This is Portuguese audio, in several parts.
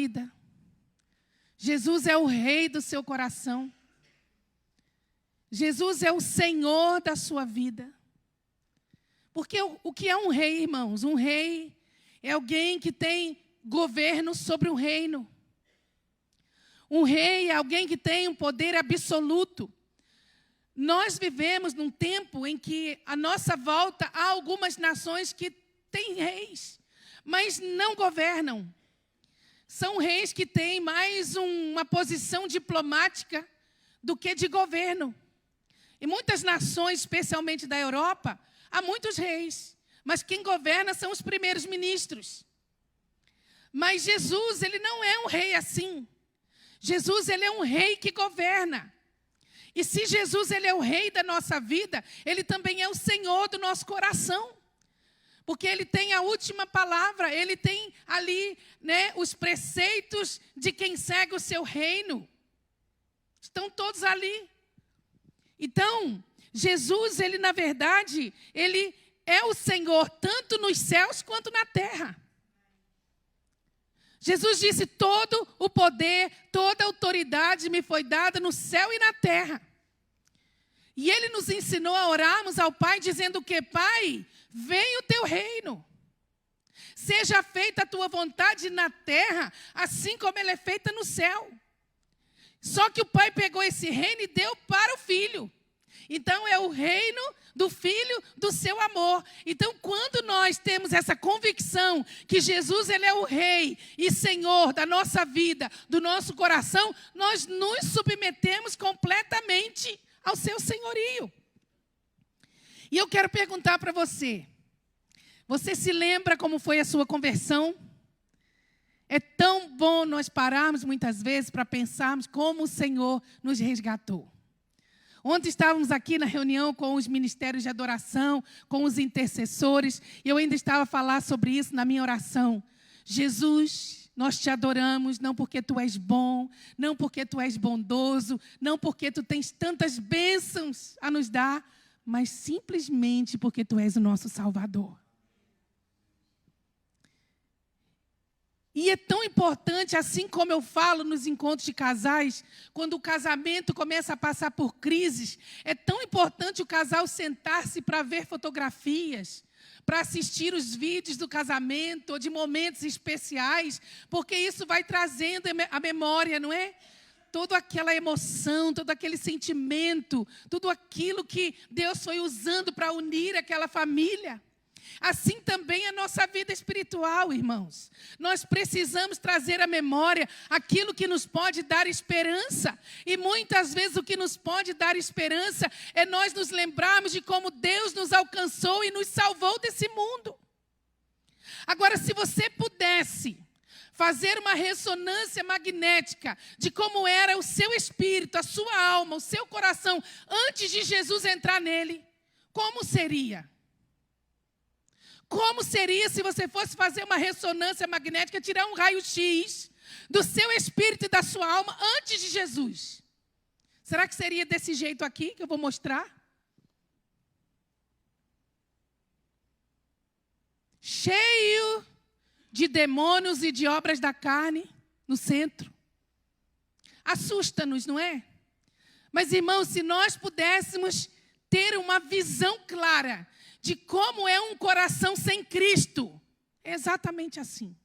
vida. Jesus é o rei do seu coração. Jesus é o Senhor da sua vida. Porque o que é um rei, irmãos? Um rei é alguém que tem governo sobre um reino. Um rei é alguém que tem um poder absoluto. Nós vivemos num tempo em que, à nossa volta, há algumas nações que têm reis, mas não governam. São reis que têm mais uma posição diplomática do que de governo. Em muitas nações, especialmente da Europa, há muitos reis, mas quem governa são os primeiros ministros. Mas Jesus, ele não é um rei assim. Jesus, ele é um rei que governa. E se Jesus, ele é o rei da nossa vida, ele também é o Senhor do nosso coração. Porque ele tem a última palavra, ele tem ali, os preceitos de quem segue o seu reino. Estão todos ali. Então, Jesus, ele na verdade, ele é o Senhor tanto nos céus quanto na terra. Jesus disse: todo o poder, toda a autoridade me foi dada no céu e na terra. E ele nos ensinou a orarmos ao Pai dizendo que: Pai, venha o teu reino. Seja feita a tua vontade na terra, assim como ela é feita no céu. Só que o Pai pegou esse reino e deu para o Filho. Então é o reino do Filho, do seu amor. Então, quando nós temos essa convicção que Jesus, ele é o Rei e Senhor da nossa vida, do nosso coração, nós nos submetemos completamente ao seu senhorio. E eu quero perguntar para você: você se lembra como foi a sua conversão? É tão bom nós pararmos muitas vezes para pensarmos como o Senhor nos resgatou. Ontem estávamos aqui na reunião com os ministérios de adoração, com os intercessores, e eu ainda estava a falar sobre isso na minha oração. Jesus, nós te adoramos, não porque tu és bom, não porque tu és bondoso, não porque tu tens tantas bênçãos a nos dar, mas simplesmente porque tu és o nosso Salvador. E é tão importante, assim como eu falo nos encontros de casais, quando o casamento começa a passar por crises, é tão importante o casal sentar-se para ver fotografias, para assistir os vídeos do casamento ou de momentos especiais, porque isso vai trazendo a memória, não é? Toda aquela emoção, todo aquele sentimento, tudo aquilo que Deus foi usando para unir aquela família. Assim também a nossa vida espiritual, irmãos. Nós precisamos trazer à memória aquilo que nos pode dar esperança. E muitas vezes o que nos pode dar esperança é nós nos lembrarmos de como Deus nos alcançou e nos salvou desse mundo. Agora, se você pudesse fazer uma ressonância magnética de como era o seu espírito, a sua alma, o seu coração, antes de Jesus entrar nele, como seria? Como seria se você fosse fazer uma ressonância magnética, tirar um raio-x do seu espírito e da sua alma antes de Jesus? Será que seria desse jeito aqui que eu vou mostrar? Cheio de demônios e de obras da carne no centro. Assusta-nos, não é? Mas, irmãos, se nós pudéssemos ter uma visão clara de como é um coração sem Cristo, é exatamente assim,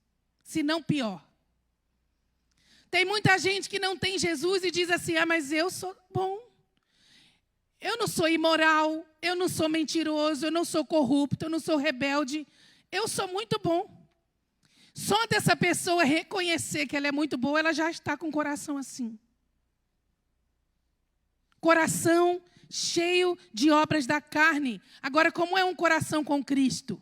se não pior. Tem muita gente que não tem Jesus e diz assim: mas eu sou bom, eu não sou imoral, eu não sou mentiroso, eu não sou corrupto, eu não sou rebelde, eu sou muito bom. Só dessa pessoa reconhecer que ela é muito boa, ela já está com o coração assim. Coração cheio de obras da carne. Agora, como é um coração com Cristo?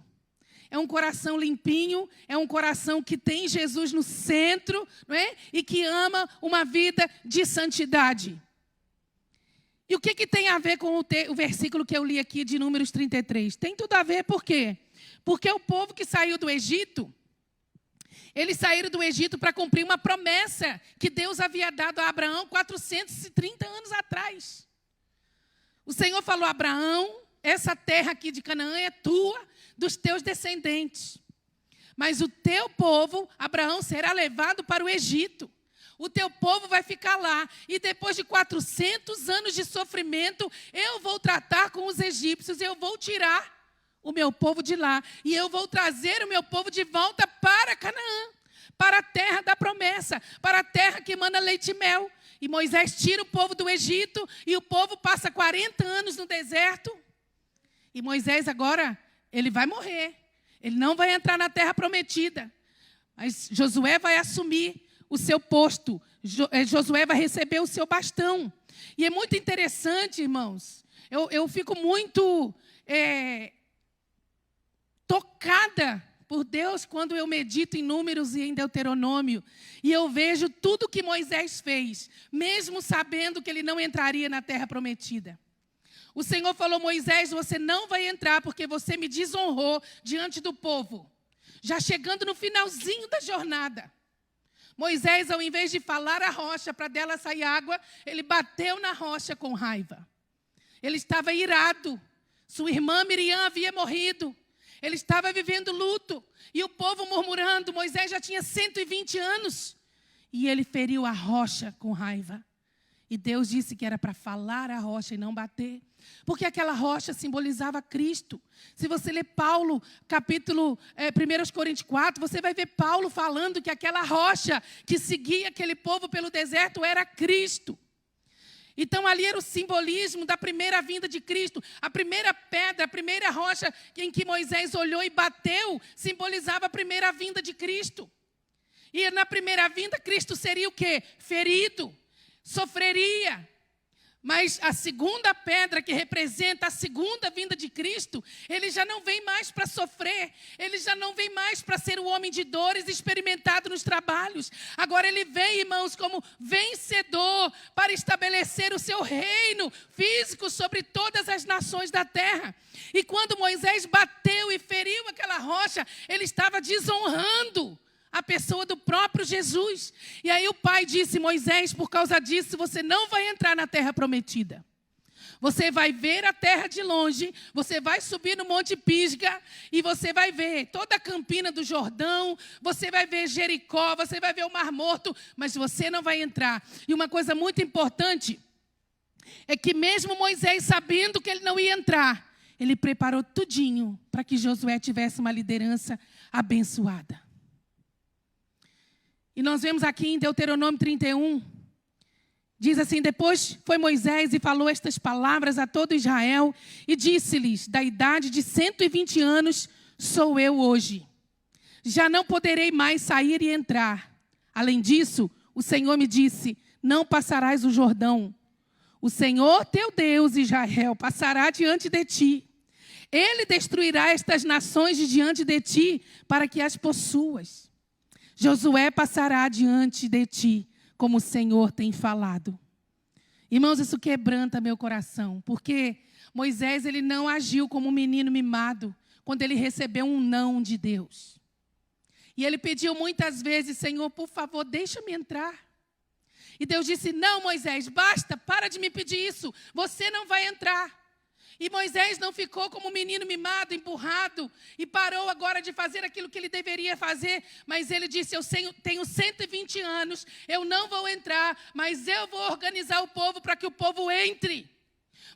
É um coração limpinho, é um coração que tem Jesus no centro, não é? E que ama uma vida de santidade. E o que tem a ver com o versículo que eu li aqui de Números 33? Tem tudo a ver, por quê? Porque o povo que saiu do Egito, eles saíram do Egito para cumprir uma promessa que Deus havia dado a Abraão 430 anos atrás. O Senhor falou a Abraão: essa terra aqui de Canaã é tua, dos teus descendentes. Mas o teu povo, Abraão, será levado para o Egito. O teu povo vai ficar lá. E depois de 400 anos de sofrimento, eu vou tratar com os egípcios. Eu vou tirar o meu povo de lá. E eu vou trazer o meu povo de volta para Canaã. Para a terra da promessa. Para a terra que manda leite e mel. E Moisés tira o povo do Egito. E o povo passa 40 anos no deserto. E Moisés agora, ele vai morrer. Ele não vai entrar na terra prometida. Mas Josué vai assumir o seu posto. Josué vai receber o seu bastão. E é muito interessante, irmãos. Eu fico muito tocada por Deus quando eu medito em Números e em Deuteronômio. E eu vejo tudo que Moisés fez, mesmo sabendo que ele não entraria na terra prometida. O Senhor falou: Moisés, você não vai entrar porque você me desonrou diante do povo. Já chegando no finalzinho da jornada. Moisés, ao invés de falar a rocha para dela sair água, ele bateu na rocha com raiva. Ele estava irado. Sua irmã Miriam havia morrido. Ele estava vivendo luto. E o povo murmurando. Moisés já tinha 120 anos. E ele feriu a rocha com raiva. E Deus disse que era para falar a rocha e não bater. Porque aquela rocha simbolizava Cristo. Se você ler Paulo, capítulo 1 Coríntios 4, você vai ver Paulo falando que aquela rocha que seguia aquele povo pelo deserto era Cristo. Então ali era o simbolismo da primeira vinda de Cristo. A primeira pedra, a primeira rocha em que Moisés olhou e bateu, simbolizava a primeira vinda de Cristo. E na primeira vinda, Cristo seria o quê? Ferido, sofreria. Mas a segunda pedra, que representa a segunda vinda de Cristo, ele já não vem mais para sofrer, ele já não vem mais para ser o homem de dores experimentado nos trabalhos. Agora ele vem, irmãos, como vencedor para estabelecer o seu reino físico sobre todas as nações da terra. E quando Moisés bateu e feriu aquela rocha, ele estava desonrando a pessoa do próprio Jesus. E aí o pai disse: Moisés, por causa disso, você não vai entrar na terra prometida. Você vai ver a terra de longe, você vai subir no Monte Pisga e você vai ver toda a campina do Jordão, você vai ver Jericó, você vai ver o Mar Morto, mas você não vai entrar. E uma coisa muito importante é que mesmo Moisés, sabendo que ele não ia entrar, ele preparou tudinho para que Josué tivesse uma liderança abençoada. E nós vemos aqui em Deuteronômio 31, diz assim: depois foi Moisés e falou estas palavras a todo Israel e disse-lhes: da idade de 120 anos sou eu hoje. Já não poderei mais sair e entrar. Além disso, o Senhor me disse: não passarás o Jordão. O Senhor teu Deus, Israel, passará diante de ti. Ele destruirá estas nações de diante de ti para que as possuas. Josué passará diante de ti, como o Senhor tem falado. Irmãos, isso quebranta meu coração, porque Moisés, ele não agiu como um menino mimado, quando ele recebeu um não de Deus. E ele pediu muitas vezes: Senhor, por favor, deixa-me entrar. E Deus disse: não, Moisés, basta, para de me pedir isso, você não vai entrar. E Moisés não ficou como um menino mimado, empurrado, e parou agora de fazer aquilo que ele deveria fazer. Mas ele disse: eu tenho 120 anos, eu não vou entrar, mas eu vou organizar o povo para que o povo entre.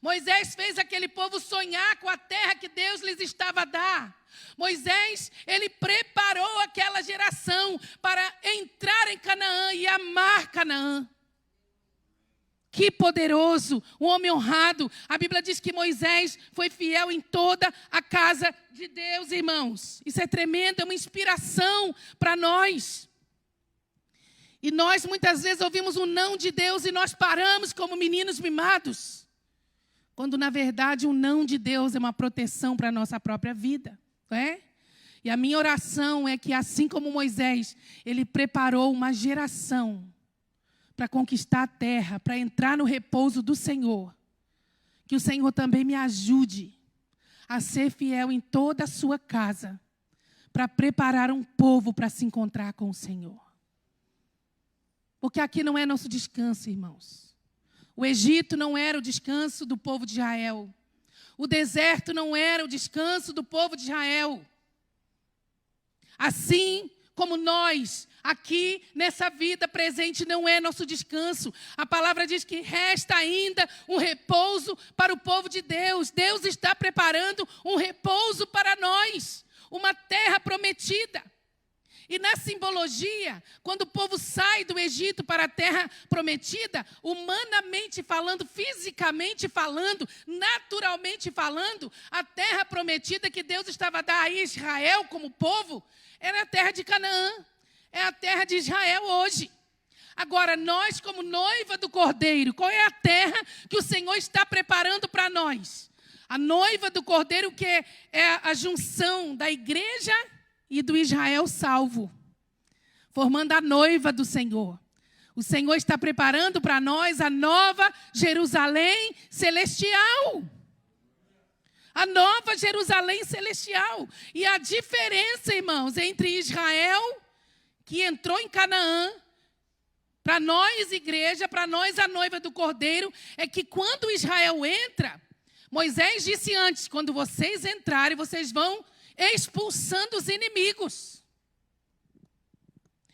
Moisés fez aquele povo sonhar com a terra que Deus lhes estava a dar. Moisés, ele preparou aquela geração para entrar em Canaã e amar Canaã. Que poderoso, um homem honrado. A Bíblia diz que Moisés foi fiel em toda a casa de Deus, irmãos. Isso é tremendo, é uma inspiração para nós. E nós muitas vezes ouvimos um não de Deus e nós paramos como meninos mimados. Quando na verdade o não de Deus é uma proteção para a nossa própria vida, não é? E a minha oração é que, assim como Moisés, ele preparou uma geração para conquistar a terra, para entrar no repouso do Senhor. Que o Senhor também me ajude a ser fiel em toda a sua casa, para preparar um povo para se encontrar com o Senhor. Porque aqui não é nosso descanso, irmãos. O Egito não era o descanso do povo de Israel. O deserto não era o descanso do povo de Israel. Assim como nós, aqui nessa vida presente, não é nosso descanso. A palavra diz que resta ainda um repouso para o povo de Deus. Deus está preparando um repouso para nós, uma terra prometida. E na simbologia, quando o povo sai do Egito para a terra prometida, humanamente falando, fisicamente falando, naturalmente falando, a terra prometida que Deus estava a dar a Israel como povo, era a terra de Canaã, é a terra de Israel hoje. Agora, nós como noiva do Cordeiro, qual é a terra que o Senhor está preparando para nós? A noiva do Cordeiro, que é a junção da igreja e do Israel salvo, formando a noiva do Senhor. O Senhor está preparando para nós a nova Jerusalém celestial. A nova Jerusalém celestial. E a diferença, irmãos, entre Israel, que entrou em Canaã, para nós, igreja, para nós, a noiva do Cordeiro, é que quando Israel entra, Moisés disse antes, quando vocês entrarem, vocês vão expulsando os inimigos.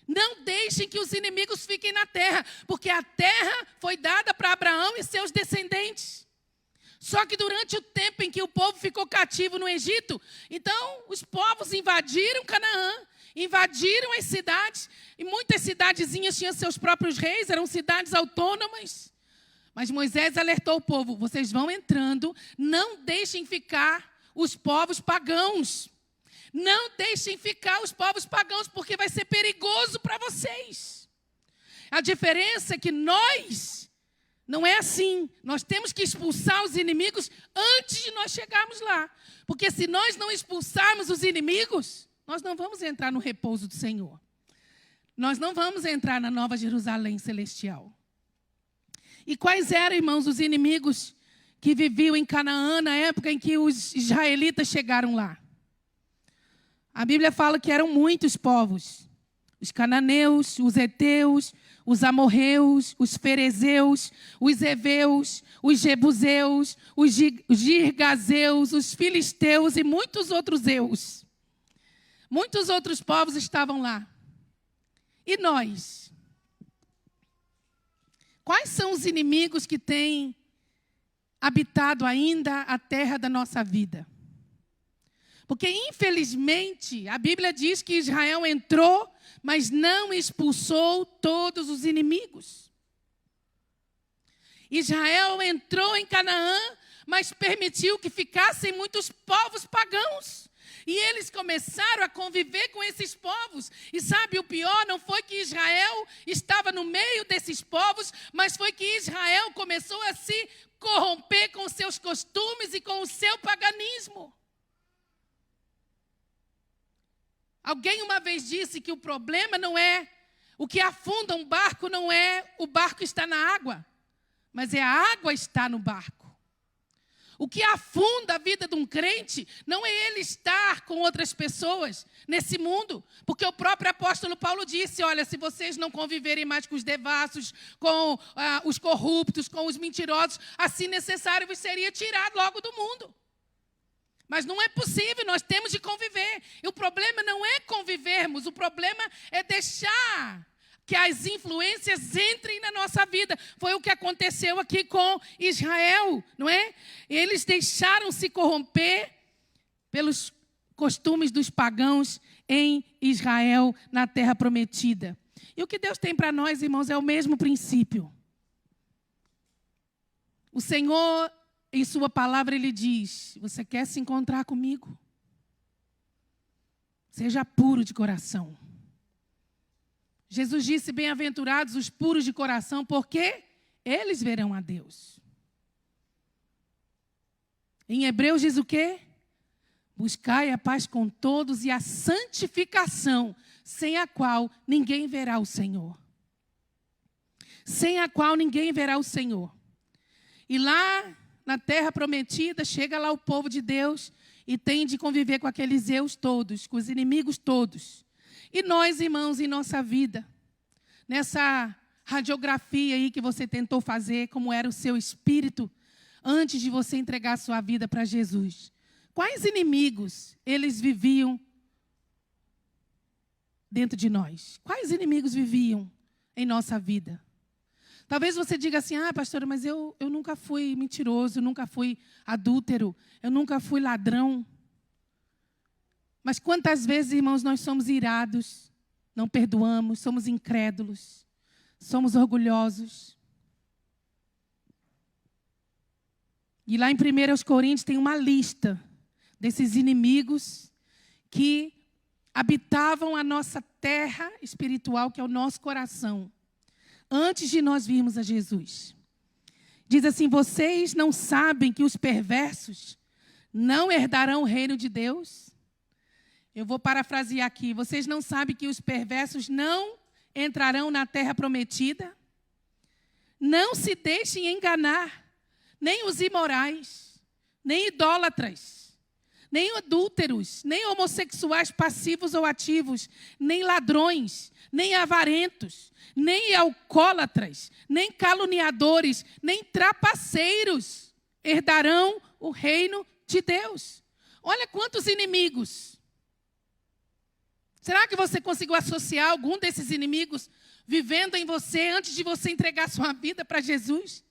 Não deixem que os inimigos fiquem na terra, porque a terra foi dada para Abraão e seus descendentes. Só que durante o tempo em que o povo ficou cativo no Egito, então os povos invadiram Canaã, invadiram as cidades, e muitas cidadezinhas tinham seus próprios reis, eram cidades autônomas. Mas Moisés alertou o povo, vocês vão entrando, não deixem ficar os povos pagãos. Não deixem ficar os povos pagãos, porque vai ser perigoso para vocês. A diferença é que nós, não é assim. Nós temos que expulsar os inimigos antes de nós chegarmos lá. Porque se nós não expulsarmos os inimigos, nós não vamos entrar no repouso do Senhor. Nós não vamos entrar na nova Jerusalém celestial. E quais eram, irmãos, os inimigos que viviam em Canaã na época em que os israelitas chegaram lá? A Bíblia fala que eram muitos povos. Os cananeus, os heteus, os amorreus, os ferezeus, os heveus, os jebuseus, os girgazeus, os filisteus e muitos outros eus. Muitos outros povos estavam lá. E nós? Quais são os inimigos que têm habitado ainda a terra da nossa vida? Porque, infelizmente, a Bíblia diz que Israel entrou, mas não expulsou todos os inimigos. Israel entrou em Canaã, mas permitiu que ficassem muitos povos pagãos. E eles começaram a conviver com esses povos. E sabe, o pior não foi que Israel estava no meio desses povos, mas foi que Israel começou a se corromper com os seus costumes e com o seu paganismo. Alguém uma vez disse que o problema não é, o que afunda um barco não é o barco estar na água, mas é a água estar no barco. O que afunda a vida de um crente não é ele estar com outras pessoas nesse mundo, porque o próprio apóstolo Paulo disse, olha, se vocês não conviverem mais com os devassos, com os corruptos, com os mentirosos, assim necessário vos seria tirar logo do mundo. Mas não é possível, nós temos de conviver. E o problema não é convivermos, o problema é deixar que as influências entrem na nossa vida. Foi o que aconteceu aqui com Israel, não é? Eles deixaram se corromper pelos costumes dos pagãos em Israel, na terra prometida. E o que Deus tem para nós, irmãos, é o mesmo princípio. O Senhor, em sua palavra, Ele diz, você quer se encontrar comigo? Seja puro de coração. Jesus disse, bem-aventurados os puros de coração, porque eles verão a Deus. Em Hebreus diz o quê? Buscai a paz com todos e a santificação, sem a qual ninguém verá o Senhor. Sem a qual ninguém verá o Senhor. E lá na terra prometida, chega lá o povo de Deus e tem de conviver com aqueles eus todos, com os inimigos todos. E nós, irmãos, em nossa vida, nessa radiografia aí que você tentou fazer, como era o seu espírito, antes de você entregar a sua vida para Jesus, quais inimigos eles viviam dentro de nós? Quais inimigos viviam em nossa vida? Talvez você diga assim, pastora, mas eu nunca fui mentiroso, eu nunca fui adúltero, eu nunca fui ladrão. Mas quantas vezes, irmãos, nós somos irados, não perdoamos, somos incrédulos, somos orgulhosos. E lá em 1 Coríntios tem uma lista desses inimigos que habitavam a nossa terra espiritual, que é o nosso coração, antes de nós virmos a Jesus. Diz assim, vocês não sabem que os perversos não herdarão o reino de Deus? Eu vou parafrasear aqui. Vocês não sabem que os perversos não entrarão na terra prometida? Não se deixem enganar, nem os imorais, nem idólatras, nem adúlteros, nem homossexuais passivos ou ativos, nem ladrões, nem avarentos, nem alcoólatras, nem caluniadores, nem trapaceiros herdarão o reino de Deus. Olha quantos inimigos. Será que você conseguiu associar algum desses inimigos vivendo em você antes de você entregar sua vida para Jesus?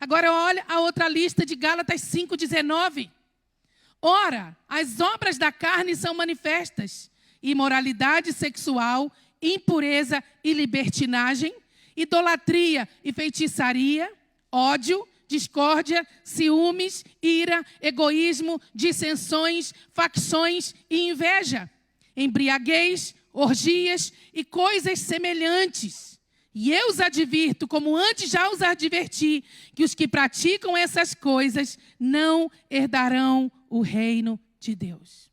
Agora olha a outra lista de Gálatas 5,19. Ora, as obras da carne são manifestas: imoralidade sexual, impureza e libertinagem, idolatria e feitiçaria, ódio, discórdia, ciúmes, ira, egoísmo, dissensões, facções e inveja, embriaguez, orgias e coisas semelhantes. E eu os advirto, como antes já os adverti, que os que praticam essas coisas não herdarão o reino de Deus.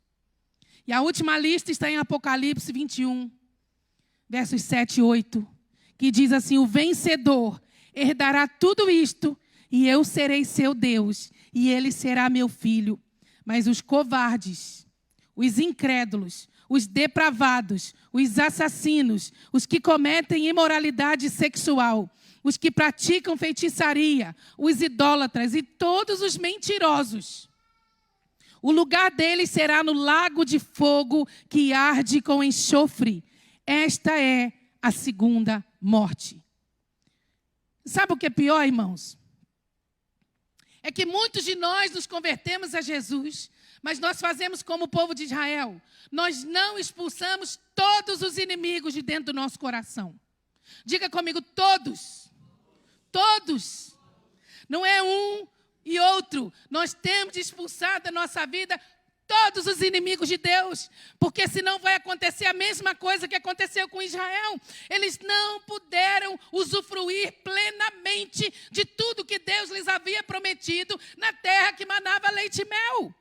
E a última lista está em Apocalipse 21, versos 7 e 8, que diz assim, o vencedor herdará tudo isto, e eu serei seu Deus, e ele será meu filho. Mas os covardes, os incrédulos, os depravados, os assassinos, os que cometem imoralidade sexual, os que praticam feitiçaria, os idólatras e todos os mentirosos, o lugar deles será no lago de fogo que arde com enxofre. Esta é a segunda morte. Sabe o que é pior, irmãos? É que muitos de nós nos convertemos a Jesus, mas nós fazemos como o povo de Israel. Nós não expulsamos todos os inimigos de dentro do nosso coração. Diga comigo, todos. Todos. Não é um e outro. Nós temos de expulsar da nossa vida todos os inimigos de Deus, porque senão vai acontecer a mesma coisa que aconteceu com Israel. Eles não puderam usufruir plenamente de tudo que Deus lhes havia prometido na terra que manava leite e mel.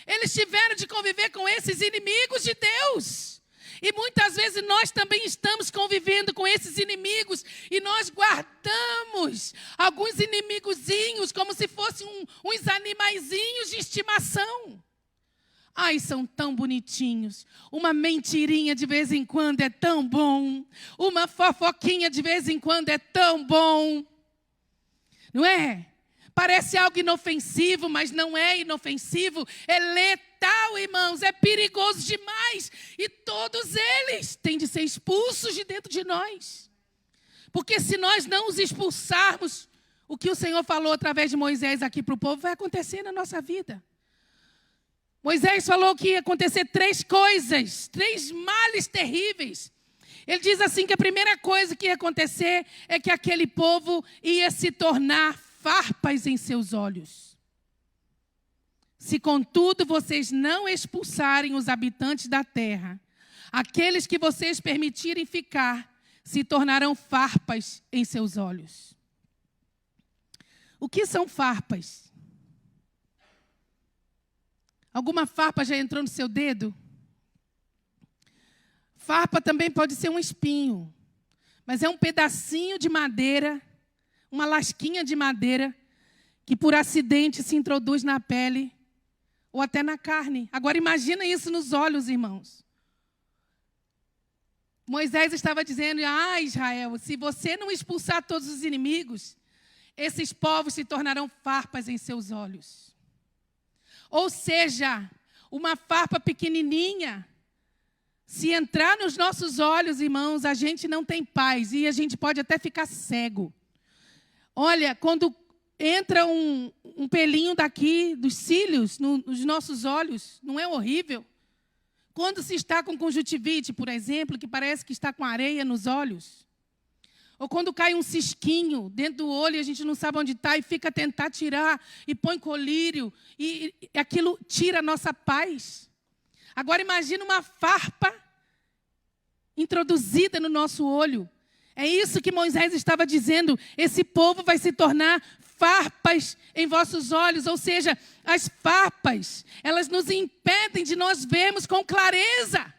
Eles tiveram de conviver com esses inimigos de Deus. E muitas vezes nós também estamos convivendo com esses inimigos e nós guardamos alguns inimigozinhos como se fossem uns animaizinhos de estimação. Ai, são tão bonitinhos. Uma mentirinha de vez em quando é tão bom. Uma fofoquinha de vez em quando é tão bom. Não é? Parece algo inofensivo, mas não é inofensivo. É letal, irmãos. É perigoso demais. E todos eles têm de ser expulsos de dentro de nós. Porque se nós não os expulsarmos, o que o Senhor falou através de Moisés aqui para o povo vai acontecer na nossa vida. Moisés falou que ia acontecer 3 coisas, 3 males terríveis. Ele diz assim que a primeira coisa que ia acontecer é que aquele povo ia se tornar farpas em seus olhos. Se, contudo, vocês não expulsarem os habitantes da terra, aqueles que vocês permitirem ficar, se tornarão farpas em seus olhos. O que são farpas? Alguma farpa já entrou no seu dedo? Farpa também pode ser um espinho, mas é um pedacinho de madeira, uma lasquinha de madeira, que por acidente se introduz na pele ou até na carne. Agora imagina isso nos olhos, irmãos. Moisés estava dizendo, Israel, se você não expulsar todos os inimigos, esses povos se tornarão farpas em seus olhos. Ou seja, uma farpa pequenininha Se entrar nos nossos olhos, irmãos, a gente não tem paz e a gente pode até ficar cego. Olha, quando entra um pelinho daqui, dos cílios, nos nossos olhos, não é horrível? Quando se está com conjuntivite, por exemplo, que parece que está com areia nos olhos. Ou quando cai um cisquinho dentro do olho e a gente não sabe onde está e fica a tentar tirar e põe colírio e aquilo tira a nossa paz. Agora imagina uma farpa introduzida no nosso olho. É isso que Moisés estava dizendo. Esse povo vai se tornar farpas em vossos olhos. Ou seja, as farpas, elas nos impedem de nós vermos com clareza.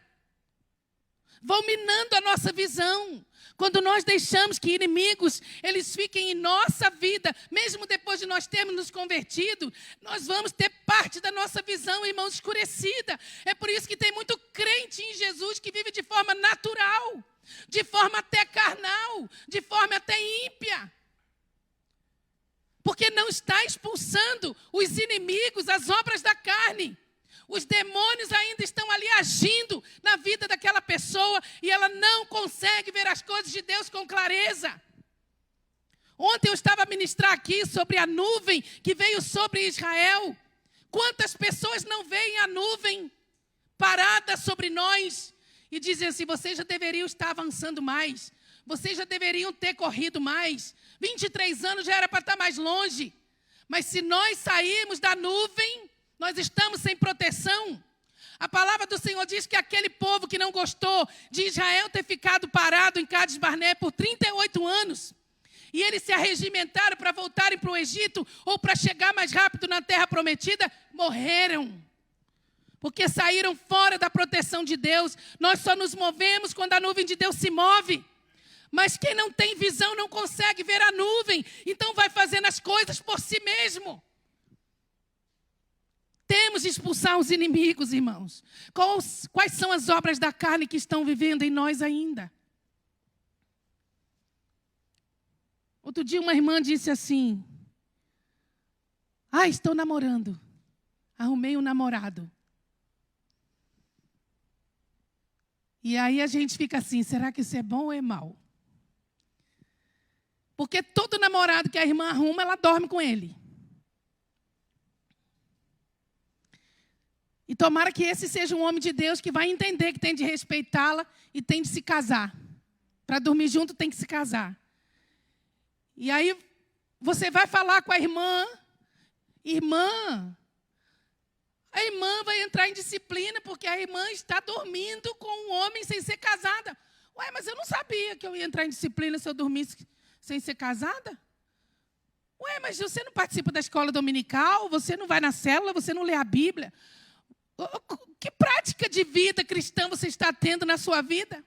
Vão minando a nossa visão. Quando nós deixamos que inimigos, eles fiquem em nossa vida, mesmo depois de nós termos nos convertido, nós vamos ter parte da nossa visão, irmãos, escurecida. É por isso que tem muito crente em Jesus que vive de forma natural, de forma até carnal, de forma até ímpia. Porque não está expulsando os inimigos, as obras da carne. Os demônios ainda estão ali agindo na vida daquela pessoa e ela não consegue ver as coisas de Deus com clareza. Ontem eu estava a ministrar aqui sobre a nuvem que veio sobre Israel. Quantas pessoas não veem a nuvem parada sobre nós e dizem assim, vocês já deveriam estar avançando mais, vocês já deveriam ter corrido mais, 23 anos já era para estar mais longe. Mas se nós sairmos da nuvem, nós estamos sem proteção. A palavra do Senhor diz que aquele povo que não gostou de Israel ter ficado parado em Cádiz Barnea por 38 anos, e eles se arregimentaram para voltarem para o Egito, ou para chegar mais rápido na terra prometida, morreram. Porque saíram fora da proteção de Deus. Nós só nos movemos quando a nuvem de Deus se move. Mas quem não tem visão não consegue ver a nuvem, então vai fazendo as coisas por si mesmo. Temos de expulsar os inimigos, irmãos. Quais são as obras da carne que estão vivendo em nós ainda? Outro dia uma irmã disse assim, estou namorando. Arrumei um namorado. E aí a gente fica assim, será que isso é bom ou é mal? Porque todo namorado que a irmã arruma, ela dorme com ele. E tomara que esse seja um homem de Deus que vai entender que tem de respeitá-la e tem de se casar. Para dormir junto tem que se casar. E aí você vai falar com a irmã, a irmã vai entrar em disciplina porque a irmã está dormindo com um homem sem ser casada. Ué, mas eu não sabia que eu ia entrar em disciplina se eu dormisse sem ser casada? Ué, mas você não participa da escola dominical, você não vai na célula, você não lê a Bíblia. Que prática de vida cristã você está tendo na sua vida?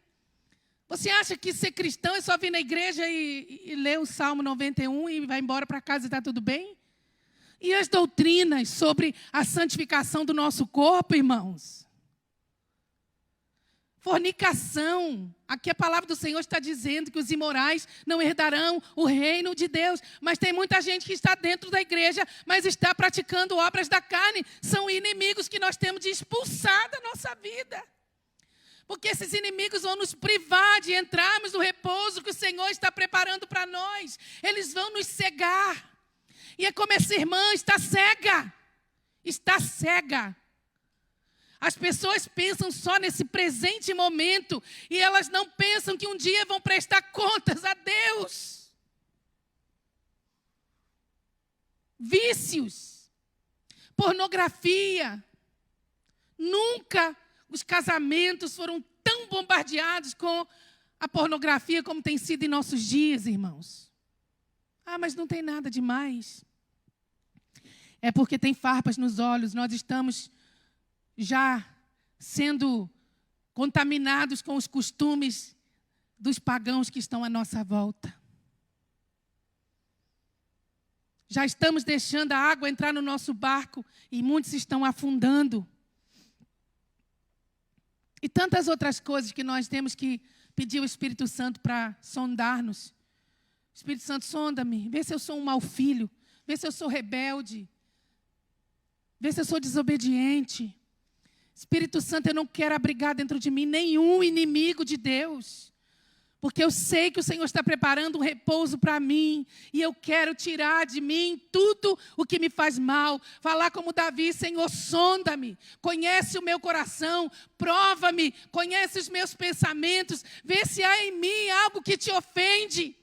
Você acha que ser cristão é só vir na igreja e ler o Salmo 91 e vai embora para casa e está tudo bem? E as doutrinas sobre a santificação do nosso corpo, irmãos? Fornicação. Aqui a palavra do Senhor está dizendo que os imorais não herdarão o reino de Deus. Mas tem muita gente que está dentro da igreja, mas está praticando obras da carne. São inimigos que nós temos de expulsar da nossa vida. Porque esses inimigos vão nos privar de entrarmos no repouso que o Senhor está preparando para nós. Eles vão nos cegar. E é como essa irmã está cega. Está cega. As pessoas pensam só nesse presente momento e elas não pensam que um dia vão prestar contas a Deus. Vícios, pornografia. Nunca os casamentos foram tão bombardeados com a pornografia como tem sido em nossos dias, irmãos. Mas não tem nada demais. É porque tem farpas nos olhos, nós estamos já sendo contaminados com os costumes dos pagãos que estão à nossa volta. Já estamos deixando a água entrar no nosso barco e muitos estão afundando. E tantas outras coisas que nós temos que pedir ao Espírito Santo para sondar-nos. Espírito Santo, sonda-me, vê se eu sou um mau filho, vê se eu sou rebelde, vê se eu sou desobediente. Espírito Santo, eu não quero abrigar dentro de mim nenhum inimigo de Deus. Porque eu sei que o Senhor está preparando um repouso para mim. E eu quero tirar de mim tudo o que me faz mal. Falar como Davi: Senhor, sonda-me. Conhece o meu coração. Prova-me. Conhece os meus pensamentos. Vê se há em mim algo que te ofende.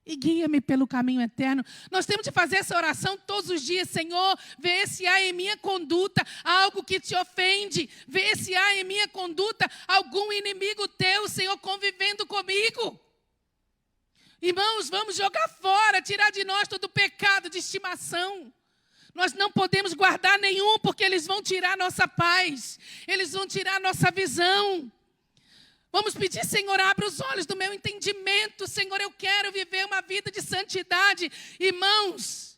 E guia-me pelo caminho eterno. Nós temos de fazer essa oração todos os dias. Senhor, vê se há em minha conduta algo que te ofende. Vê se há em minha conduta algum inimigo teu, Senhor, convivendo comigo. Irmãos, vamos jogar fora, tirar de nós todo o pecado de estimação. Nós não podemos guardar nenhum, porque eles vão tirar nossa paz. Eles vão tirar nossa visão. Vamos pedir: Senhor, abra os olhos do meu entendimento. Senhor, eu quero viver uma vida de santidade. Irmãos,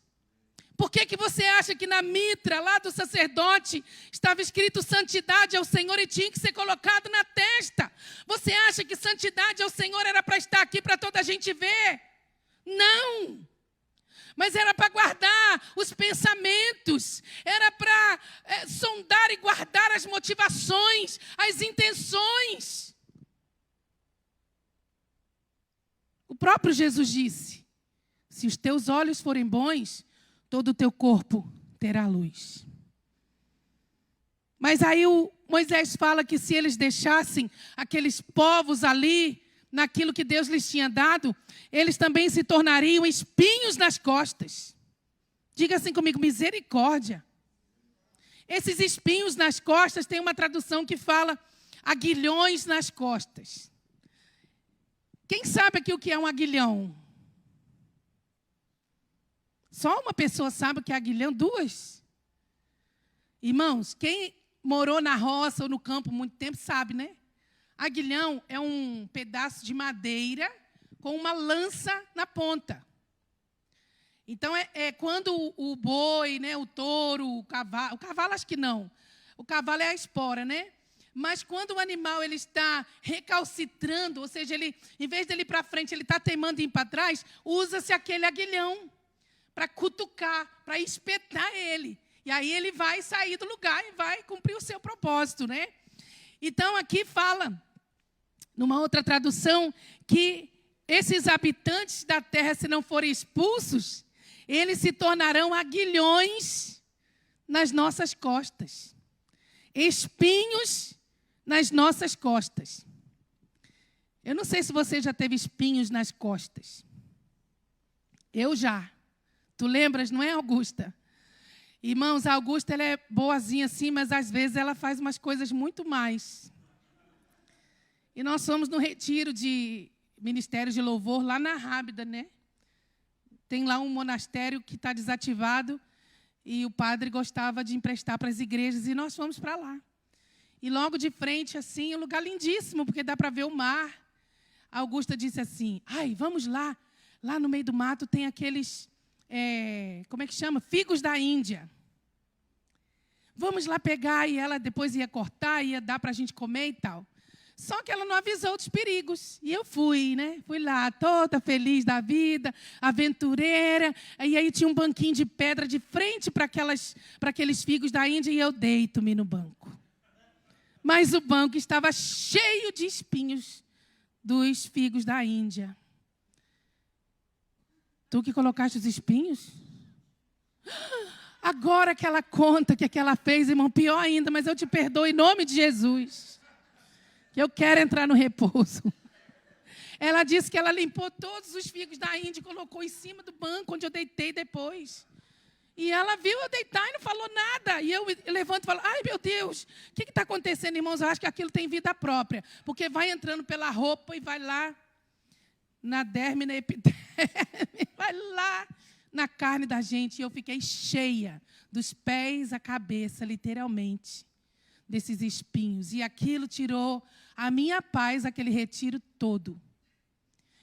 por que você acha que na mitra lá do sacerdote estava escrito santidade ao Senhor e tinha que ser colocado na testa? Você acha que santidade ao Senhor era para estar aqui para toda a gente ver? Não! Mas era para guardar os pensamentos, era para sondar e guardar as motivações, as intenções. O próprio Jesus disse: se os teus olhos forem bons, todo o teu corpo terá luz. Mas aí o Moisés fala que se eles deixassem aqueles povos ali, naquilo que Deus lhes tinha dado, eles também se tornariam espinhos nas costas. Diga assim comigo: misericórdia. Esses espinhos nas costas, tem uma tradução que fala aguilhões nas costas. Quem sabe aqui o que é um aguilhão? Só uma pessoa sabe o que é aguilhão? Duas? Irmãos, quem morou na roça ou no campo muito tempo sabe, né? Aguilhão é um pedaço de madeira com uma lança na ponta. Então, é quando o boi, né, o touro, o cavalo acho que não. O cavalo é a espora, né? Mas quando o animal ele está recalcitrando, ou seja, ele, em vez de ele ir para frente, ele está teimando em ir para trás, usa-se aquele aguilhão para cutucar, para espetar ele. E aí ele vai sair do lugar e vai cumprir o seu propósito, né? Então aqui fala, numa outra tradução, que esses habitantes da terra, se não forem expulsos, eles se tornarão aguilhões nas nossas costas. Espinhos nas nossas costas. Eu não sei se você já teve espinhos nas costas. Eu já. Tu lembras, não é, Augusta? Irmãos, a Augusta ela é boazinha assim, mas às vezes ela faz umas coisas muito mais. E nós fomos no retiro de Ministério de Louvor, lá na Rábida, né? Tem lá um monastério que está desativado e o padre gostava de emprestar para as igrejas e nós fomos para lá. E logo de frente, assim, um lugar lindíssimo, porque dá para ver o mar. A Augusta disse assim: ai, vamos lá. Lá no meio do mato tem aqueles, como é que chama? Figos da Índia. Vamos lá pegar. E ela depois ia cortar, ia dar para a gente comer e tal. Só que ela não avisou dos perigos. E eu fui, né? Fui lá, toda feliz da vida, aventureira. E aí tinha um banquinho de pedra de frente para aqueles figos da Índia e eu deito-me no banco. Mas o banco estava cheio de espinhos dos figos da Índia. Tu que colocaste os espinhos? Agora que ela conta que ela fez, irmão, pior ainda, mas eu te perdoo em nome de Jesus. Que eu quero entrar no repouso. Ela disse que ela limpou todos os figos da Índia e colocou em cima do banco onde eu deitei depois. E ela viu eu deitar e não falou nada. E eu levanto e falo: ai, meu Deus, o que está acontecendo, irmãos? Eu acho que aquilo tem vida própria. Porque vai entrando pela roupa e vai lá na derme, na epiderme, vai lá na carne da gente. E eu fiquei cheia, dos pés à cabeça, literalmente, desses espinhos. E aquilo tirou a minha paz, aquele retiro todo.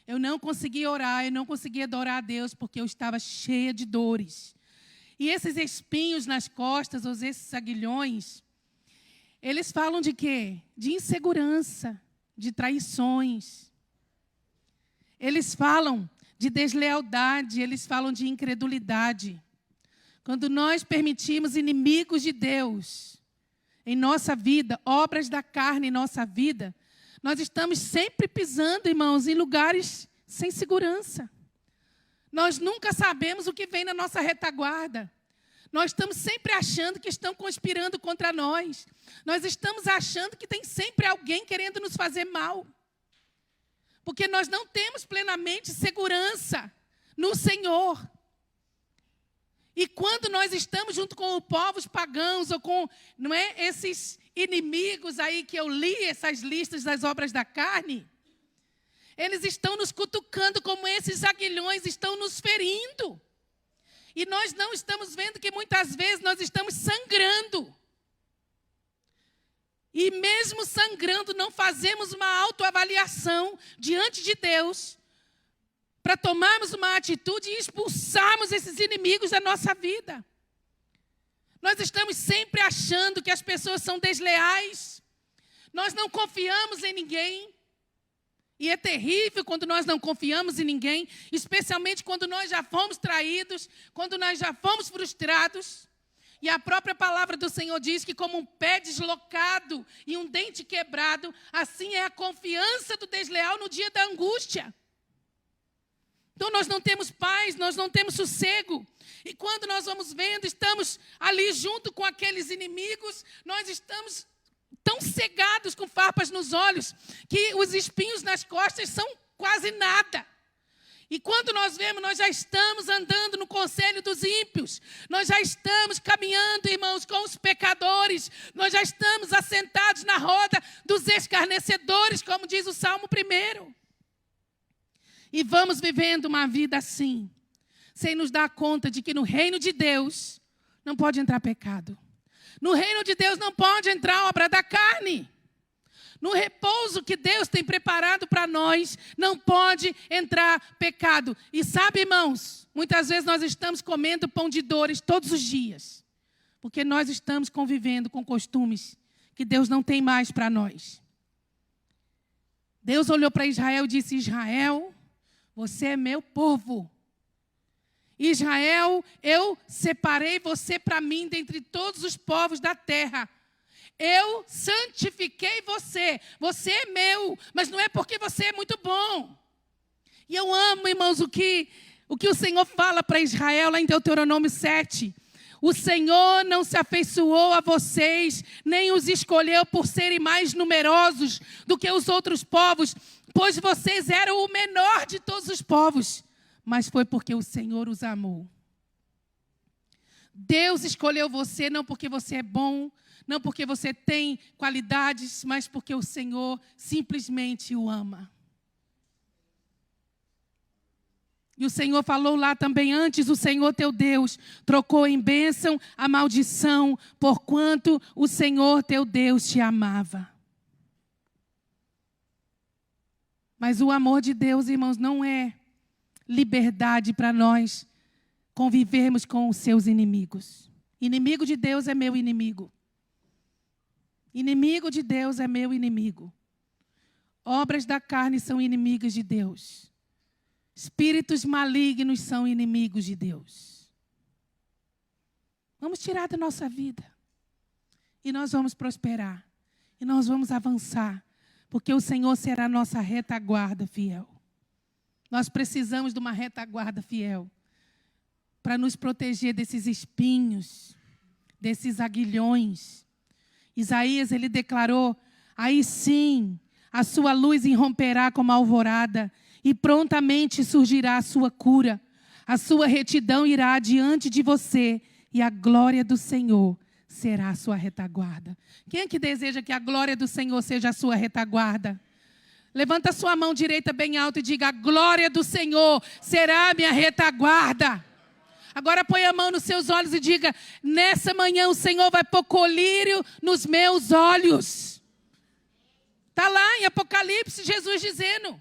Eu não conseguia orar, eu não conseguia adorar a Deus, porque eu estava cheia de dores. E esses espinhos nas costas, ou esses aguilhões, eles falam de quê? De insegurança, de traições. Eles falam de deslealdade, eles falam de incredulidade. Quando nós permitimos inimigos de Deus em nossa vida, obras da carne em nossa vida, nós estamos sempre pisando, irmãos, em lugares sem segurança. Nós nunca sabemos o que vem na nossa retaguarda. Nós estamos sempre achando que estão conspirando contra nós. Nós estamos achando que tem sempre alguém querendo nos fazer mal. Porque nós não temos plenamente segurança no Senhor. E quando nós estamos junto com os povos pagãos, ou com, não é, esses inimigos aí que eu li, essas listas das obras da carne, eles estão nos cutucando como esses aguilhões estão nos ferindo. E nós não estamos vendo que muitas vezes nós estamos sangrando. E mesmo sangrando, não fazemos uma autoavaliação diante de Deus para tomarmos uma atitude e expulsarmos esses inimigos da nossa vida. Nós estamos sempre achando que as pessoas são desleais. Nós não confiamos em ninguém. E é terrível quando nós não confiamos em ninguém, especialmente quando nós já fomos traídos, quando nós já fomos frustrados. E a própria palavra do Senhor diz que como um pé deslocado e um dente quebrado, assim é a confiança do desleal no dia da angústia. Então nós não temos paz, nós não temos sossego. E quando nós vamos vendo, estamos ali junto com aqueles inimigos, nós estamos tão cegados com farpas nos olhos, que os espinhos nas costas são quase nada. E quando nós vemos, nós já estamos andando no conselho dos ímpios. Nós já estamos caminhando, irmãos, com os pecadores. Nós já estamos assentados na roda dos escarnecedores, como diz o Salmo 1. E vamos vivendo uma vida assim, sem nos dar conta de que no reino de Deus não pode entrar pecado. No reino de Deus não pode entrar obra da carne. No repouso que Deus tem preparado para nós, não pode entrar pecado. E sabe, irmãos, muitas vezes nós estamos comendo pão de dores todos os dias. Porque nós estamos convivendo com costumes que Deus não tem mais para nós. Deus olhou para Israel e disse: Israel, você é meu povo. Israel, eu separei você para mim dentre todos os povos da terra. Eu santifiquei você. Você é meu, mas não é porque você é muito bom. E eu amo, irmãos, o que o Senhor fala para Israel lá em Deuteronômio 7. O Senhor não se afeiçoou a vocês, nem os escolheu por serem mais numerosos do que os outros povos, pois vocês eram o menor de todos os povos. Mas foi porque o Senhor os amou. Deus escolheu você não porque você é bom, não porque você tem qualidades, mas porque o Senhor simplesmente o ama. E o Senhor falou lá também: antes o Senhor teu Deus trocou em bênção a maldição, porquanto o Senhor teu Deus te amava. Mas o amor de Deus, irmãos, não é liberdade para nós convivermos com os seus inimigos. Inimigo de Deus é meu inimigo. Inimigo de Deus é meu inimigo. Obras da carne são inimigas de Deus. Espíritos malignos são inimigos de Deus. Vamos tirar da nossa vida. E nós vamos prosperar. E nós vamos avançar. Porque o Senhor será a nossa retaguarda fiel. Nós precisamos de uma retaguarda fiel para nos proteger desses espinhos, desses aguilhões. Isaías, ele declarou: aí sim, a sua luz irromperá como a alvorada e prontamente surgirá a sua cura. A sua retidão irá adiante de você e a glória do Senhor será a sua retaguarda. Quem é que deseja que a glória do Senhor seja a sua retaguarda? Levanta a sua mão direita bem alta e diga: a glória do Senhor será a minha retaguarda. Agora põe a mão nos seus olhos e diga: nessa manhã o Senhor vai pôr colírio nos meus olhos. Está lá em Apocalipse, Jesus dizendo: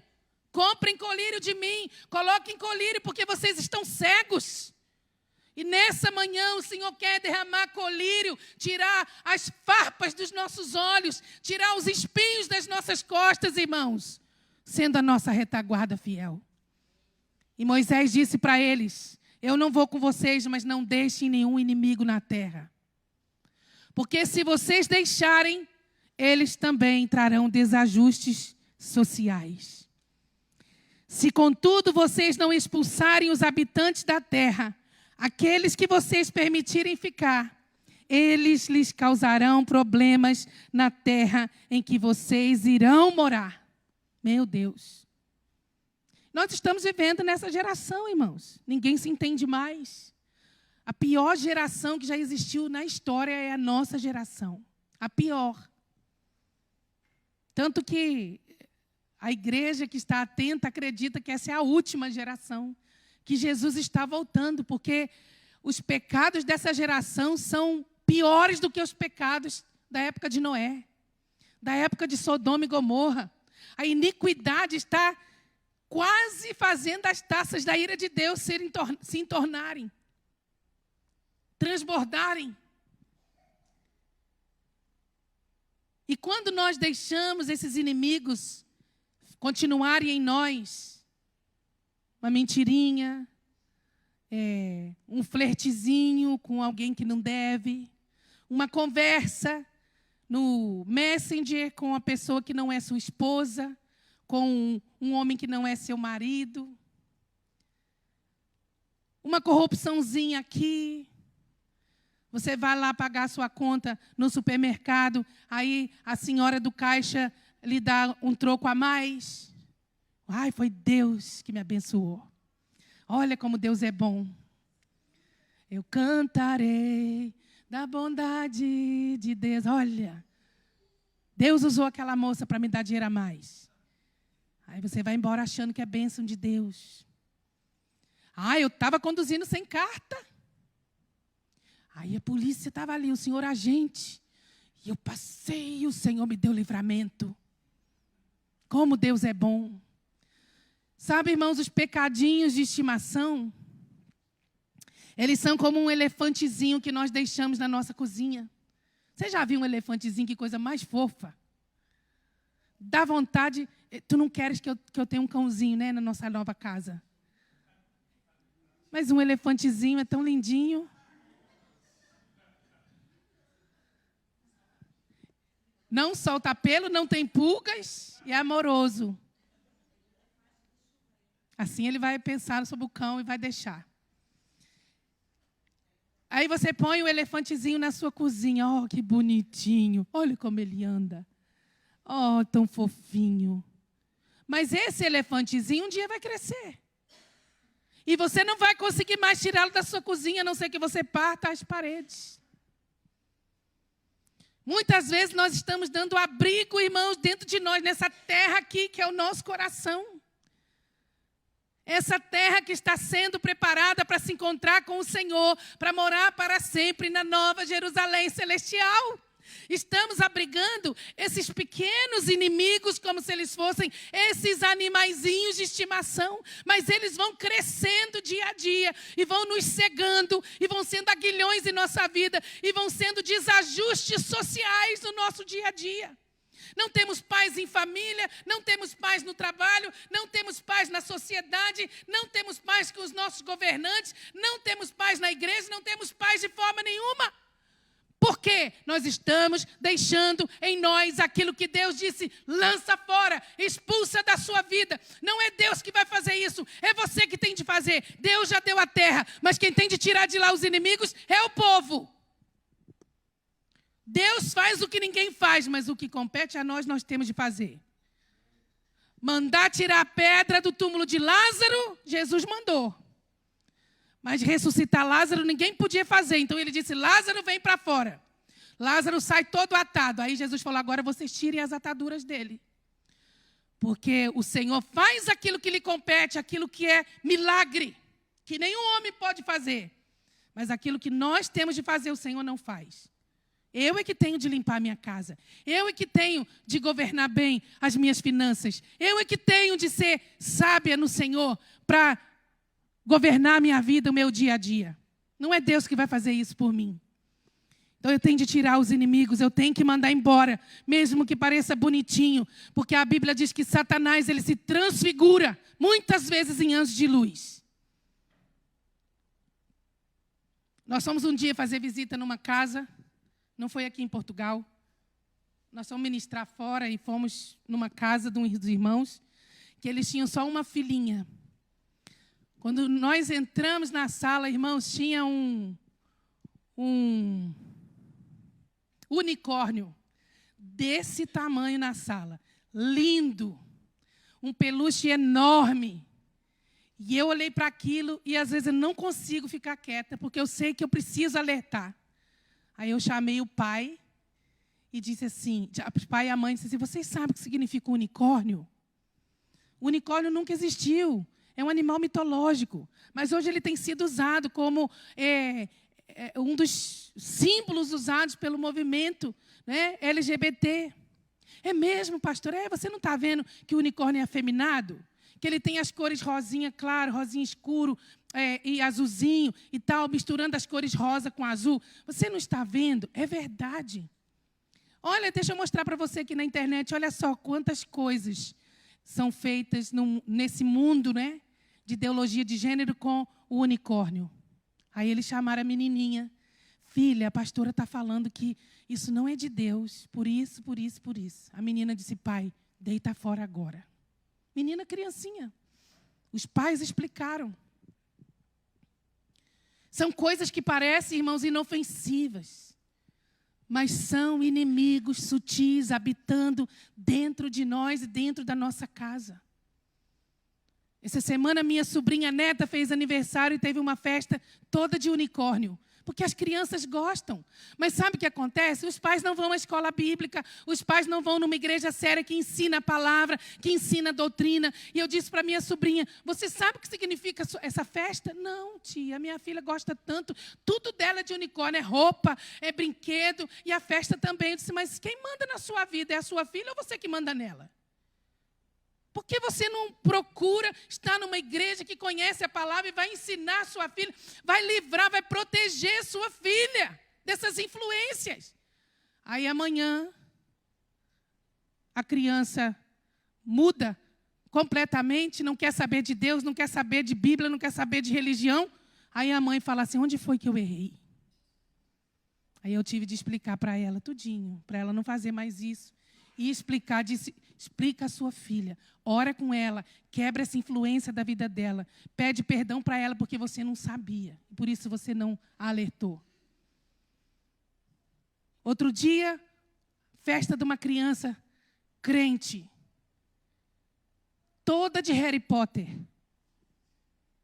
comprem colírio de mim, coloquem colírio porque vocês estão cegos. E nessa manhã o Senhor quer derramar colírio, tirar as farpas dos nossos olhos, tirar os espinhos das nossas costas, irmãos, sendo a nossa retaguarda fiel. E Moisés disse para eles: eu não vou com vocês, mas não deixem nenhum inimigo na terra. Porque se vocês deixarem, eles também trarão desajustes sociais. Se, contudo, vocês não expulsarem os habitantes da terra, aqueles que vocês permitirem ficar, eles lhes causarão problemas na terra em que vocês irão morar. Meu Deus. Nós estamos vivendo nessa geração, irmãos. Ninguém se entende mais. A pior geração que já existiu na história é a nossa geração. A pior. Tanto que a igreja que está atenta acredita que essa é a última geração, que Jesus está voltando, porque os pecados dessa geração são piores do que os pecados da época de Noé, da época de Sodoma e Gomorra. A iniquidade está quase fazendo as taças da ira de Deus se entornarem, transbordarem. E quando nós deixamos esses inimigos continuarem em nós, uma mentirinha, um flertezinho com alguém que não deve, uma conversa no Messenger com uma pessoa que não é sua esposa, com um homem que não é seu marido, uma corrupçãozinha aqui. Você vai lá pagar a sua conta no supermercado, aí a senhora do caixa lhe dá um troco a mais. Ai, foi Deus que me abençoou. Olha como Deus é bom. Eu cantarei da bondade de Deus. Olha, Deus usou aquela moça para me dar dinheiro a mais. Aí você vai embora achando que é bênção de Deus. Eu estava conduzindo sem carta. Aí a polícia estava ali, o senhor agente. E eu passei e o Senhor me deu livramento. Como Deus é bom. Sabe, irmãos, os pecadinhos de estimação, eles são como um elefantezinho que nós deixamos na nossa cozinha. Você já viu um elefantezinho? Que coisa mais fofa. Dá vontade. Tu não queres que eu tenha um cãozinho, né, na nossa nova casa. Mas um elefantezinho é tão lindinho. Não solta pelo, não tem pulgas e é amoroso. Assim ele vai pensar sobre o cão e vai deixar. Aí você põe o elefantezinho na sua cozinha. Oh, que bonitinho. Olha como ele anda. Oh, tão fofinho. Mas esse elefantezinho um dia vai crescer. E você não vai conseguir mais tirá-lo da sua cozinha, a não ser que você parta as paredes. Muitas vezes nós estamos dando abrigo, irmãos, dentro de nós, nessa terra aqui, que é o nosso coração. Essa terra que está sendo preparada para se encontrar com o Senhor, para morar para sempre na nova Jerusalém celestial. Estamos abrigando esses pequenos inimigos como se eles fossem esses animaizinhos de estimação. Mas eles vão crescendo dia a dia e vão nos cegando e vão sendo aguilhões em nossa vida e vão sendo desajustes sociais no nosso dia a dia. Não temos paz em família, não temos paz no trabalho, não temos paz na sociedade, não temos paz com os nossos governantes, não temos paz na igreja, não temos paz de forma nenhuma. Por quê? Nós estamos deixando em nós aquilo que Deus disse, lança fora, expulsa da sua vida. Não é Deus que vai fazer isso, é você que tem de fazer. Deus já deu a terra, mas quem tem de tirar de lá os inimigos é o povo. Deus faz o que ninguém faz, mas o que compete a nós, nós temos de fazer. Mandar tirar a pedra do túmulo de Lázaro, Jesus mandou. Mas ressuscitar Lázaro ninguém podia fazer. Então ele disse, Lázaro vem para fora. Lázaro sai todo atado. Aí Jesus falou, agora vocês tirem as ataduras dele. Porque o Senhor faz aquilo que lhe compete, aquilo que é milagre. Que nenhum homem pode fazer. Mas aquilo que nós temos de fazer, o Senhor não faz. Eu é que tenho de limpar a minha casa. Eu é que tenho de governar bem as minhas finanças. Eu é que tenho de ser sábia no Senhor para governar a minha vida, o meu dia a dia. Não é Deus que vai fazer isso por mim. Então eu tenho de tirar os inimigos, eu tenho que mandar embora, mesmo que pareça bonitinho, porque a Bíblia diz que Satanás ele se transfigura muitas vezes em anjos de luz. Nós fomos um dia fazer visita numa casa, não foi aqui em Portugal. Nós fomos ministrar fora e fomos numa casa de um dos irmãos, que eles tinham só uma filhinha. Quando nós entramos na sala, irmãos, tinha um unicórnio desse tamanho na sala. Lindo. Um peluche enorme. E eu olhei para aquilo e às vezes eu não consigo ficar quieta, porque eu sei que eu preciso alertar. Aí eu chamei o pai e disse assim, o pai e a mãe disseram assim, vocês sabem o que significa unicórnio? O unicórnio nunca existiu. É um animal mitológico. Mas hoje ele tem sido usado como um dos símbolos usados pelo movimento, né, LGBT. É mesmo, pastor? Você não está vendo que o unicórnio é afeminado? Que ele tem as cores rosinha claro, rosinha escuro e azulzinho e tal, misturando as cores rosa com azul. Você não está vendo? É verdade. Olha, deixa eu mostrar para você aqui na internet, olha só quantas coisas são feitas nesse mundo, né, de ideologia de gênero com o unicórnio. Aí eles chamaram a menininha. Filha, a pastora está falando que isso não é de Deus, por isso, por isso, por isso. A menina disse, pai, deita fora agora. Menina, criancinha. Os pais explicaram. São coisas que parecem, irmãos, inofensivas, mas são inimigos sutis habitando dentro de nós e dentro da nossa casa. Essa semana, minha sobrinha neta fez aniversário e teve uma festa toda de unicórnio. Porque as crianças gostam. Mas sabe o que acontece? Os pais não vão à escola bíblica, os pais não vão numa igreja séria que ensina a palavra, que ensina a doutrina. E eu disse para minha sobrinha, você sabe o que significa essa festa? Não, tia, minha filha gosta tanto. Tudo dela é de unicórnio, é roupa, é brinquedo e a festa também. Eu disse, mas quem manda na sua vida? É a sua filha ou você que manda nela? Por que você não procura estar numa igreja que conhece a palavra e vai ensinar a sua filha, vai livrar, vai proteger sua filha dessas influências? Aí amanhã, a criança muda completamente, não quer saber de Deus, não quer saber de Bíblia, não quer saber de religião. Aí a mãe fala assim, onde foi que eu errei? Aí eu tive de explicar para ela tudinho, para ela não fazer mais isso. E explicar, disse, explica a sua filha, ora com ela, quebra essa influência da vida dela, pede perdão para ela porque você não sabia, por isso você não a alertou. Outro dia, festa de uma criança crente, toda de Harry Potter,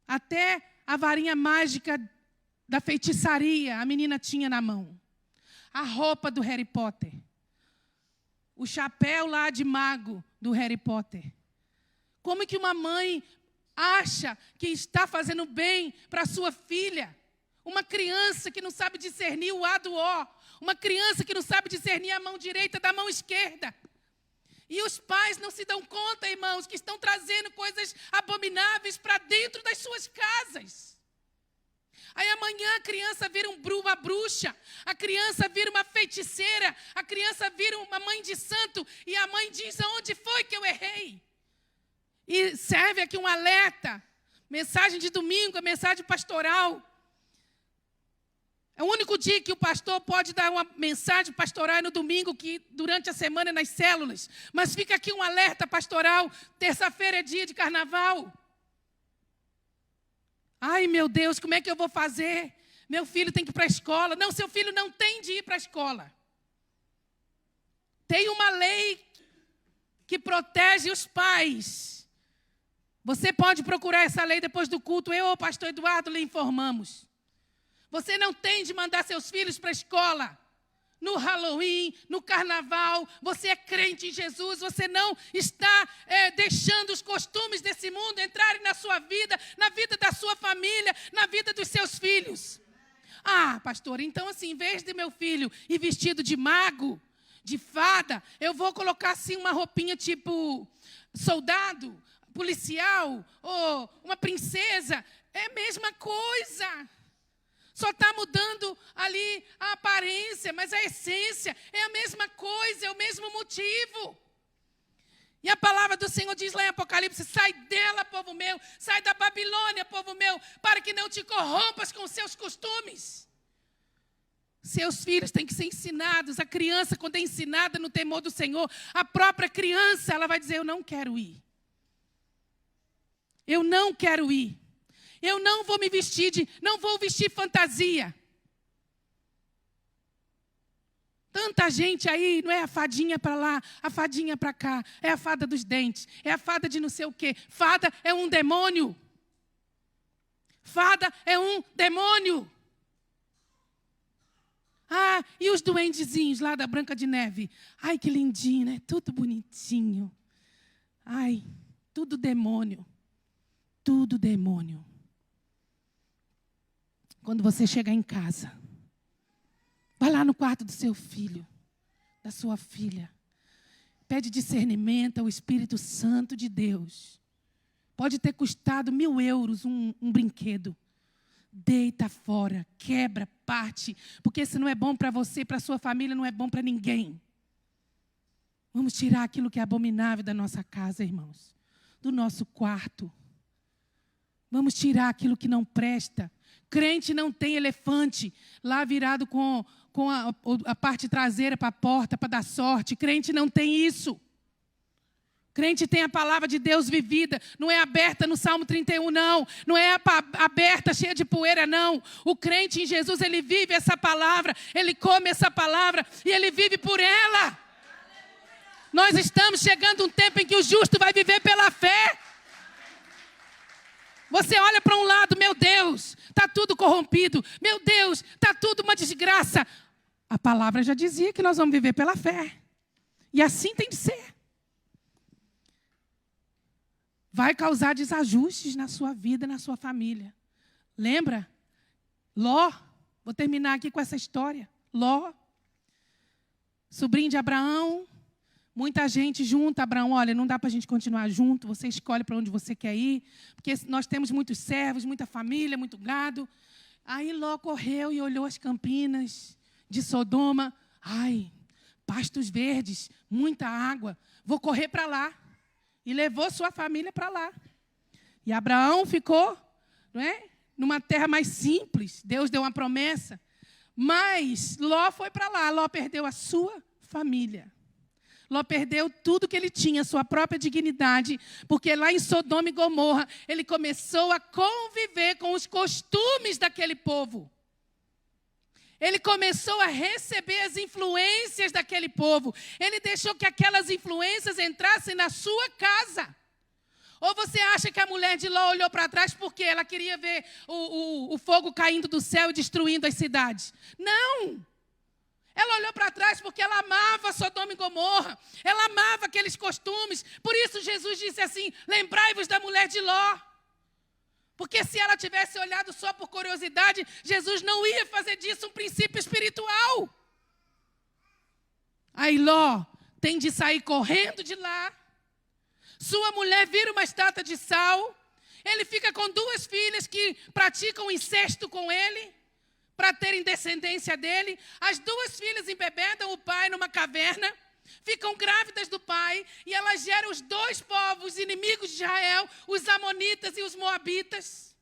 até a varinha mágica da feitiçaria a menina tinha na mão, a roupa do Harry Potter. O chapéu lá de mago do Harry Potter. Como que uma mãe acha que está fazendo bem para a sua filha? Uma criança que não sabe discernir o A do O. Uma criança que não sabe discernir a mão direita da mão esquerda. E os pais não se dão conta, irmãos, que estão trazendo coisas abomináveis para dentro das suas casas. Aí amanhã a criança vira uma bruxa, a criança vira uma feiticeira, a criança vira uma mãe de santo e a mãe diz, aonde foi que eu errei? E serve aqui um alerta, mensagem de domingo, mensagem pastoral. É o único dia que o pastor pode dar uma mensagem pastoral no domingo, que durante a semana nas células. Mas fica aqui um alerta pastoral, terça-feira é dia de carnaval. Ai, meu Deus, como é que eu vou fazer? Meu filho tem que ir para a escola. Não, seu filho não tem de ir para a escola. Tem uma lei que protege os pais. Você pode procurar essa lei depois do culto. Eu ou o pastor Eduardo lhe informamos. Você não tem de mandar seus filhos para a escola. No Halloween, no Carnaval, você é crente em Jesus, você não está deixando os costumes desse mundo entrarem na sua vida, na vida da sua família, na vida dos seus filhos. Ah, pastor, então assim, em vez de meu filho ir vestido de mago, de fada, eu vou colocar assim uma roupinha tipo soldado, policial, ou uma princesa. É a mesma coisa. Só está mudando ali a aparência, mas a essência é a mesma coisa, é o mesmo motivo. E a palavra do Senhor diz lá em Apocalipse, sai dela, povo meu, sai da Babilônia, povo meu, para que não te corrompas com seus costumes. Seus filhos têm que ser ensinados. A criança, quando é ensinada no temor do Senhor, a própria criança, ela vai dizer, eu não quero ir. Eu não quero ir. Eu não vou me vestir não vou vestir fantasia. Tanta gente aí, não é a fadinha para lá, a fadinha para cá, é a fada dos dentes, é a fada de não sei o quê. Fada é um demônio. Fada é um demônio. Ah, e os duendezinhos lá da Branca de Neve? Ai, que lindinho, né? Tudo bonitinho. Ai, tudo demônio. Tudo demônio. Quando você chegar em casa, vai lá no quarto do seu filho, da sua filha. Pede discernimento ao Espírito Santo de Deus. Pode ter custado 1.000 euros um brinquedo. Deita fora, quebra, parte. Porque se não é bom para você, para a sua família, não é bom para ninguém. Vamos tirar aquilo que é abominável da nossa casa, irmãos. Do nosso quarto. Vamos tirar aquilo que não presta. Crente não tem elefante lá virado com a parte traseira para a porta, para dar sorte. Crente não tem isso. Crente tem a palavra de Deus vivida. Não é aberta no Salmo 31, não. Não é aberta, cheia de poeira, não. O crente em Jesus, ele vive essa palavra. Ele come essa palavra e ele vive por ela. Nós estamos chegando a um tempo em que o justo vai viver pela fé. Você olha para um lado, meu Deus, está tudo corrompido. Meu Deus, está tudo uma desgraça. A palavra já dizia que nós vamos viver pela fé. E assim tem de ser. Vai causar desajustes na sua vida, na sua família. Lembra? Ló, vou terminar aqui com essa história. Ló, sobrinho de Abraão, muita gente junto. Abraão, olha, não dá para a gente continuar junto, você escolhe para onde você quer ir, porque nós temos muitos servos, muita família, muito gado. Aí Ló correu e olhou as campinas de Sodoma. Ai, pastos verdes, muita água, vou correr para lá. E levou sua família para lá. E Abraão ficou, não é, numa terra mais simples. Deus deu uma promessa. Mas Ló foi para lá. Ló perdeu a sua família. Ló perdeu tudo que ele tinha, sua própria dignidade. Porque lá em Sodoma e Gomorra, ele começou a conviver com os costumes daquele povo. Ele começou a receber as influências daquele povo. Ele deixou que aquelas influências entrassem na sua casa. Ou você acha que a mulher de Ló olhou para trás porque ela queria ver o fogo caindo do céu e destruindo as cidades? Não! Ela olhou para trás porque ela amava Sodoma e Gomorra. Ela amava aqueles costumes. Por isso Jesus disse assim, lembrai-vos da mulher de Ló. Porque se ela tivesse olhado só por curiosidade, Jesus não ia fazer disso um princípio espiritual. Aí Ló tem de sair correndo de lá. Sua mulher vira uma estátua de sal. Ele fica com 2 filhas que praticam incesto com ele, para terem descendência dele. As 2 filhas embebedam o pai numa caverna. Ficam grávidas do pai e elas geram os 2 povos inimigos de Israel, os amonitas e os moabitas.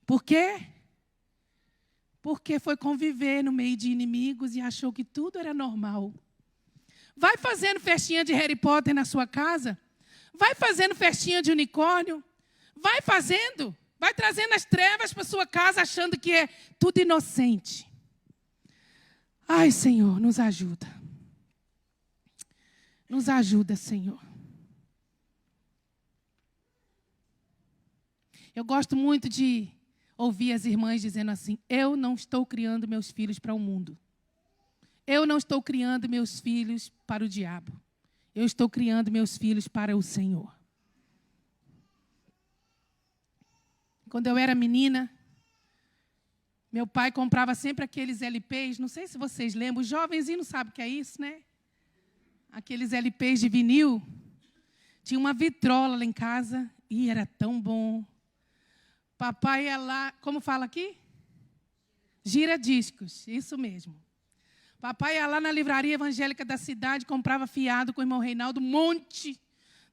Por quê? Porque foi conviver no meio de inimigos e achou que tudo era normal. Vai fazendo festinha de Harry Potter na sua casa. Vai fazendo festinha de unicórnio. Vai fazendo. Vai trazendo as trevas para sua casa achando que é tudo inocente. Ai, Senhor, nos ajuda. Nos ajuda, Senhor. Eu gosto muito de ouvir as irmãs dizendo assim, eu não estou criando meus filhos para o mundo. Eu não estou criando meus filhos para o diabo. Eu estou criando meus filhos para o Senhor. Quando eu era menina, meu pai comprava sempre aqueles LPs, não sei se vocês lembram, os jovenzinhos não sabem o que é isso, né? Aqueles LPs de vinil. Tinha uma vitrola lá em casa e era tão bom. Papai ia lá, como fala aqui? Gira-discos, isso mesmo. Papai ia lá na livraria evangélica da cidade, comprava fiado com o irmão Reinaldo, um monte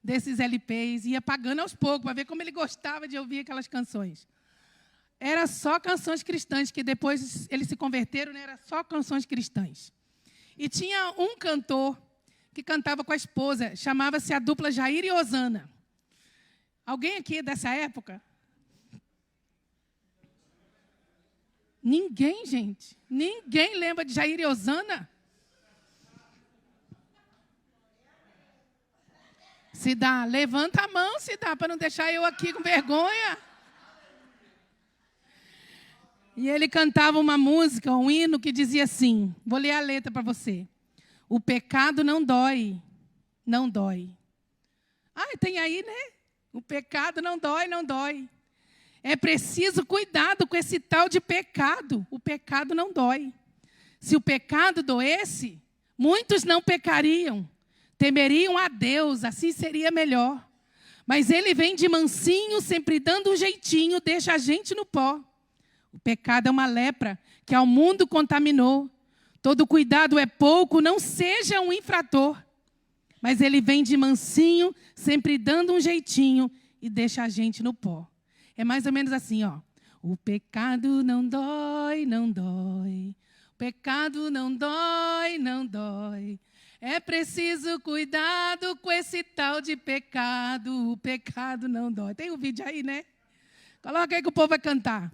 desses LPs, ia pagando aos poucos, para ver como ele gostava de ouvir aquelas canções. era só canções cristãs, que depois eles se converteram, né? Era só canções cristãs. E tinha um cantor que cantava com a esposa, chamava-se a dupla Jair e Osana. Alguém aqui é dessa época? Ninguém, gente. Ninguém lembra de Jair e Osana? Se dá, levanta a mão, se dá, para não deixar eu aqui com vergonha. E ele cantava uma música, um hino que dizia assim, vou ler a letra para você. O pecado não dói, não dói. Ah, tem aí, né? O pecado não dói, não dói. É preciso cuidado com esse tal de pecado. O pecado não dói. Se o pecado doesse, muitos não pecariam. Temeriam a Deus, assim seria melhor. Mas ele vem de mansinho, sempre dando um jeitinho, deixa a gente no pó. O pecado é uma lepra que ao mundo contaminou. Todo cuidado é pouco, não seja um infrator. Mas ele vem de mansinho, sempre dando um jeitinho e deixa a gente no pó. É mais ou menos assim, ó. O pecado não dói, não dói. O pecado não dói, não dói. É preciso cuidado com esse tal de pecado. O pecado não dói. Tem um vídeo aí, né? Coloca aí que o povo vai cantar.